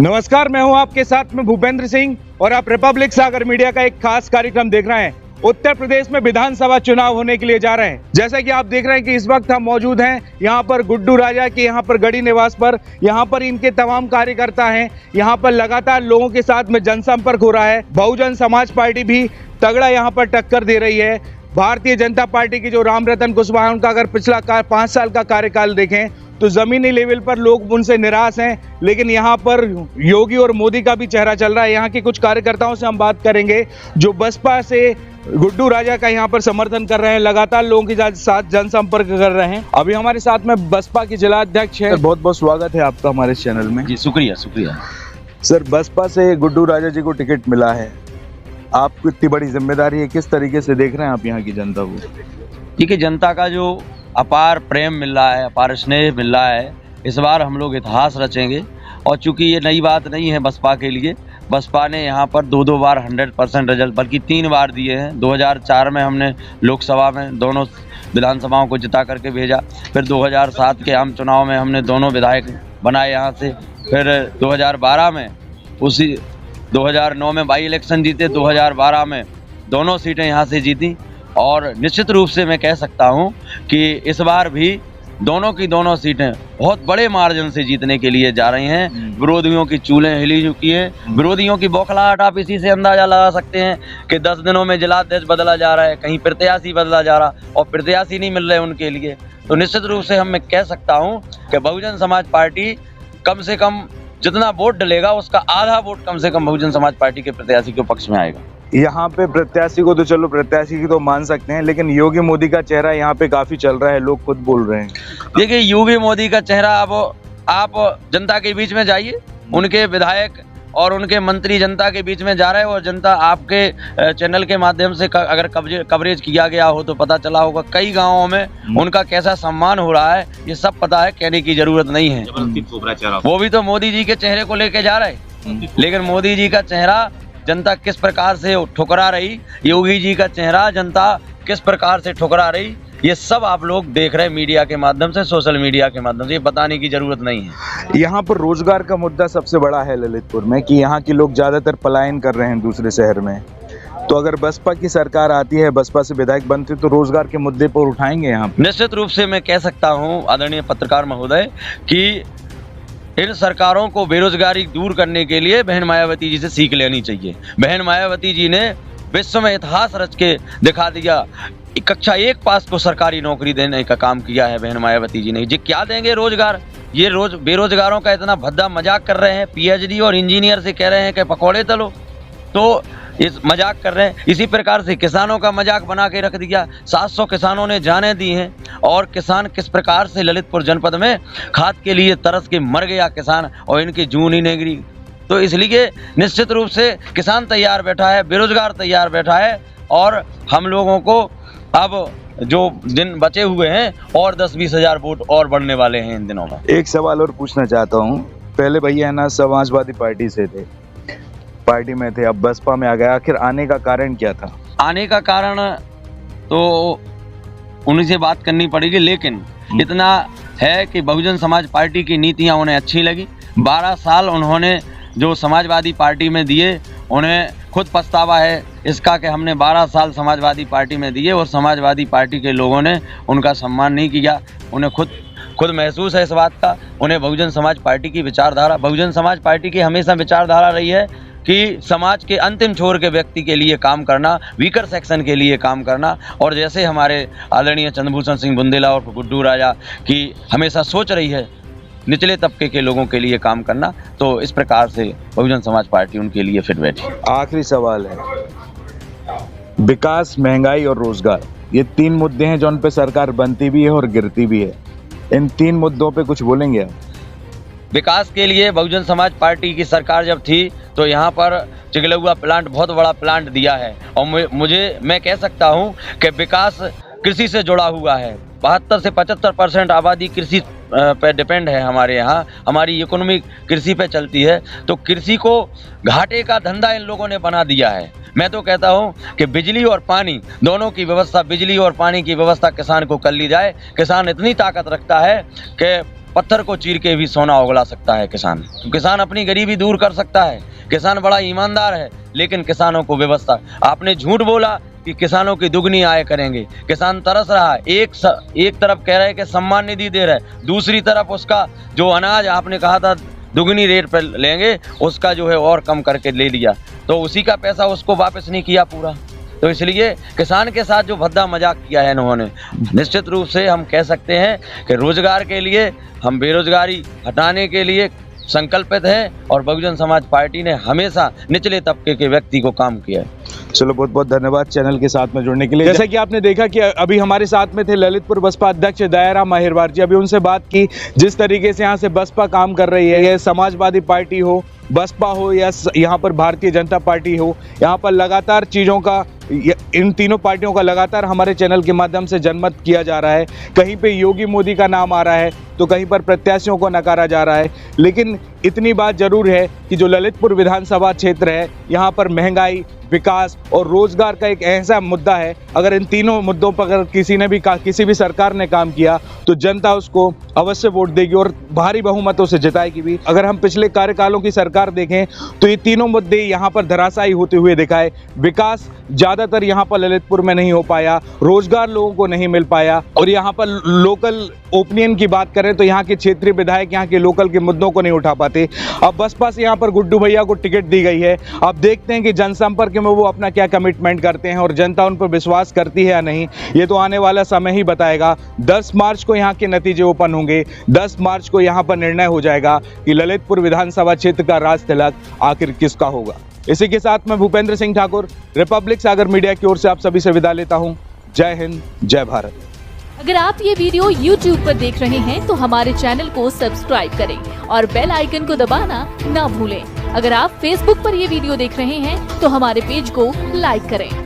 नमस्कार, मैं हूं आपके साथ में भूपेंद्र सिंह और आप रिपब्लिक सागर मीडिया का एक खास कार्यक्रम देख रहे हैं। उत्तर प्रदेश में विधानसभा चुनाव होने के लिए जा रहे हैं। जैसा कि आप देख रहे हैं कि इस वक्त हम मौजूद हैं यहां पर गुड्डू राजा के यहां पर गढ़ी निवास पर। यहां पर इनके तमाम कार्यकर्ता हैं। यहां पर लगातार लोगों के साथ में जनसंपर्क हो रहा है। बहुजन समाज पार्टी भी तगड़ा यहां पर टक्कर दे रही है। भारतीय जनता पार्टी की जो रामरतन कुशवाहा, उनका अगर पिछला 5 साल का कार्यकाल देखें तो जमीनी लेवल पर लोग उनसे निराश हैं, लेकिन यहाँ पर योगी और मोदी का भी चेहरा चल रहा है। यहाँ के कुछ कार्यकर्ताओं से हम बात करेंगे जो बसपा से गुड्डू राजा का यहाँ पर समर्थन कर रहे हैं, लगातार लोगों के साथ जनसंपर्क कर रहे हैं। अभी हमारे साथ में बसपा के जिला अध्यक्ष है। बहुत बहुत स्वागत है आपका हमारे चैनल में। जी शुक्रिया शुक्रिया सर, बसपा से गुड्डू राजा जी को टिकट मिला है, आपको इतनी बड़ी जिम्मेदारी है, किस तरीके से देख रहे हैं आप यहाँ की जनता को? ठीक है, जनता का जो अपार प्रेम मिल रहा है, अपार स्नेह मिल रहा है, इस बार हम लोग इतिहास रचेंगे। और चूंकि ये नई बात नहीं है बसपा के लिए, बसपा ने यहाँ पर दो बार 100% रिजल्ट, बल्कि 3 बार दिए हैं। 2004 में हमने लोकसभा में दोनों विधानसभाओं को जिता करके भेजा, फिर 2007 के आम चुनाव में हमने दोनों विधायक बनाए यहाँ से, फिर 2012 में, उसी 2009 में बाई इलेक्शन जीते, 2012 में दोनों सीटें यहाँ से जीती। और निश्चित रूप से मैं कह सकता हूँ कि इस बार भी दोनों की दोनों सीटें बहुत बड़े मार्जिन से जीतने के लिए जा रही हैं। विरोधियों की चूल्हें हिली चुकी हैं, विरोधियों की बौखलाहट आप इसी से अंदाजा लगा सकते हैं कि 10 दिनों में जिलाध्यक्ष बदला जा रहा है, कहीं प्रत्याशी बदला जा रहा और प्रत्याशी नहीं मिल रहे उनके लिए। तो निश्चित रूप से मैं कह सकता हूँ कि बहुजन समाज पार्टी कम से कम जितना वोट डलेगा उसका आधा वोट कम से कम बहुजन समाज पार्टी के प्रत्याशी के पक्ष में आएगा। यहाँ पे प्रत्याशी को तो चलो प्रत्याशी की तो मान सकते हैं, लेकिन योगी मोदी का चेहरा यहाँ पे काफी चल रहा है, लोग खुद बोल रहे हैं। देखिए, योगी मोदी का चेहरा, अब आप जनता के बीच में जाइए, उनके विधायक और उनके मंत्री जनता के बीच में जा रहे हैं, और जनता आपके चैनल के माध्यम से अगर कवरेज किया गया हो तो पता चला होगा कई गाँवों में उनका कैसा सम्मान हो रहा है। ये सब पता है, कहने की जरूरत नहीं है। वो भी तो मोदी जी के चेहरे को लेके जा रहे हैं, लेकिन मोदी जी का चेहरा जनता किस प्रकार से ठुकरा रही, योगी जी का चेहरा जनता किस प्रकार से ठुकरा रही, ये सब आप लोग देख रहे हैं मीडिया के माध्यम से, सोशल मीडिया के माध्यम से। ये बताने की जरूरत नहीं है। यहाँ पर रोजगार का मुद्दा सबसे बड़ा है ललितपुर में, कि यहाँ के लोग ज्यादातर पलायन कर रहे हैं दूसरे शहर में। तो अगर बसपा की सरकार आती है, बसपा से विधायक बनते, तो रोजगार के मुद्दे पर उठाएंगे यहाँ पे? निश्चित रूप से मैं कह सकता हूँ आदरणीय पत्रकार महोदय कि इन सरकारों को बेरोजगारी दूर करने के लिए बहन मायावती जी से सीख लेनी चाहिए। बहन मायावती जी ने विश्व में इतिहास रच के दिखा दिया। कक्षा 1 पास को सरकारी नौकरी देने का काम किया है बहन मायावती जी ने। जी क्या देंगे रोजगार? ये बेरोजगारों का इतना भद्दा मजाक कर रहे हैं। पीएचडी और इंजीनियर से कह रहे हैं कि पकौड़े तलो, तो इस मजाक कर रहे हैं। इसी प्रकार से किसानों का मजाक बना के रख दिया। 700 किसानों ने जानें दी हैं, और किसान किस प्रकार से ललितपुर जनपद में खाद के लिए तरस के मर गया किसान, और इनकी जून ही नहीं गिरी। तो इसलिए निश्चित रूप से किसान तैयार बैठा है, बेरोजगार तैयार बैठा है, और हम लोगों को अब जो दिन बचे हुए हैं और 10-20 हज़ार वोट और बढ़ने वाले हैं इन दिनों में। एक सवाल और पूछना चाहता हूँ। पहले भैया है ना समाजवादी पार्टी से थे, पार्टी में थे, अब बसपा में आ गए, आखिर आने का कारण क्या था? आने का कारण तो उन्हीं से बात करनी पड़ेगी, लेकिन इतना है कि बहुजन समाज पार्टी की नीतियां उन्हें अच्छी लगी। 12 साल उन्होंने जो समाजवादी पार्टी में दिए, उन्हें खुद पछतावा है इसका कि हमने 12 साल समाजवादी पार्टी में दिए और समाजवादी पार्टी के लोगों ने उनका सम्मान नहीं किया। उन्हें खुद महसूस है इस बात का। उन्हें बहुजन समाज पार्टी की विचारधारा, बहुजन समाज पार्टी की हमेशा विचारधारा रही है कि समाज के अंतिम छोर के व्यक्ति के लिए काम करना, वीकर सेक्शन के लिए काम करना। और जैसे हमारे आदरणीय चंद्रभूषण सिंह बुंदेला और गुड्डू राजा की हमेशा सोच रही है निचले तबके के लोगों के लिए काम करना, तो इस प्रकार से बहुजन समाज पार्टी उनके लिए फिट बैठी। आखिरी सवाल है, विकास, महंगाई और रोजगार, ये 3 मुद्दे हैं जो उन पे सरकार बनती भी है और गिरती भी है। इन 3 मुद्दों पे कुछ बोलेंगे आप? विकास के लिए बहुजन समाज पार्टी की सरकार जब थी तो यहाँ पर चिगलुआ प्लांट, बहुत बड़ा प्लांट दिया है। और मैं कह सकता हूँ कि विकास कृषि से जुड़ा हुआ है। 72 से 75% आबादी कृषि पे डिपेंड है हमारे यहाँ। हमारी इकोनॉमी कृषि पे चलती है, तो कृषि को घाटे का धंधा इन लोगों ने बना दिया है। मैं तो कहता हूँ कि बिजली और पानी दोनों की व्यवस्था, बिजली और पानी की व्यवस्था किसान को कर ली जाए। किसान इतनी ताकत रखता है कि पत्थर को चीर के भी सोना उगला सकता है किसान। तो किसान अपनी गरीबी दूर कर सकता है। किसान बड़ा ईमानदार है, लेकिन किसानों को व्यवस्था, आपने झूठ बोला कि किसानों की दुगनी आय करेंगे। किसान तरस रहा है, एक तरफ कह रहे हैं कि सम्मान निधि दे रहे हैं, दूसरी तरफ उसका जो अनाज आपने कहा था दुगनी रेट पर लेंगे, उसका जो है और कम करके ले लिया, तो उसी का पैसा उसको वापस नहीं किया पूरा। तो इसलिए किसान के साथ जो भद्दा मजाक किया है इन्होंने, निश्चित रूप से हम कह सकते हैं कि रोजगार के लिए, हम बेरोजगारी हटाने के लिए संकल्पित है और बहुजन समाज पार्टी ने हमेशा निचले तबके के व्यक्ति को काम किया है। चलो बहुत बहुत धन्यवाद चैनल के साथ में जुड़ने के लिए। जैसा कि आपने देखा कि अभी हमारे साथ में थे ललितपुर बसपा अध्यक्ष दयाराम अहिरवार जी। अभी उनसे बात की जिस तरीके से यहाँ से बसपा काम कर रही है, यह समाजवादी पार्टी हो, बसपा हो या यहाँ पर भारतीय जनता पार्टी हो, यहाँ पर लगातार चीज़ों का, इन तीनों पार्टियों का लगातार हमारे चैनल के माध्यम से जनमत किया जा रहा है। कहीं पे योगी मोदी का नाम आ रहा है तो कहीं पर प्रत्याशियों को नकारा जा रहा है। लेकिन इतनी बात जरूर है कि जो ललितपुर विधानसभा क्षेत्र है, यहाँ पर महंगाई, विकास और रोजगार का एक ऐसा मुद्दा है, अगर इन तीनों मुद्दों पर अगर किसी भी सरकार ने काम किया तो जनता उसको अवश्य वोट देगी और भारी बहुमतों से जिताएगी भी। अगर हम पिछले कार्यकालों की सरकार देखें तो ये तीनों मुद्दे यहाँ पर धराशायी होते हुए दिखाए। विकास ज़्यादातर यहाँ पर ललितपुर में नहीं हो पाया, रोजगार लोगों को नहीं मिल पाया, और यहाँ पर लोकल ओपिनियन की बात करें तो यहाँ के क्षेत्रीय विधायक यहाँ के लोकल के मुद्दों को नहीं उठा पाते। अब बसपा से यहाँ पर गुड्डू भैया को टिकट दी गई है। अब देखते हैं कि जनसंपर्क में वो अपना क्या कमिटमेंट करते हैं और जनता उन पर विश्वास करती है या नहीं, ये तो आने वाला समय ही बताएगा। 10 मार्च को यहाँ के नतीजे ओपन होंगे। 10 मार्च को यहाँ पर निर्णय हो जाएगा कि ललितपुर विधानसभा क्षेत्र का राज तिलक आखिर किसका होगा। इसी के साथ मैं भूपेंद्र सिंह ठाकुर, रिपब्लिक सागर मीडिया की ओर से आप सभी से विदा लेता हूँ। जय हिंद, जय भारत। अगर आप ये वीडियो YouTube पर देख रहे हैं तो हमारे चैनल को सब्सक्राइब करें और बेल आइकन को दबाना ना भूलें। अगर आप Facebook पर ये वीडियो देख रहे हैं तो हमारे पेज को लाइक करें।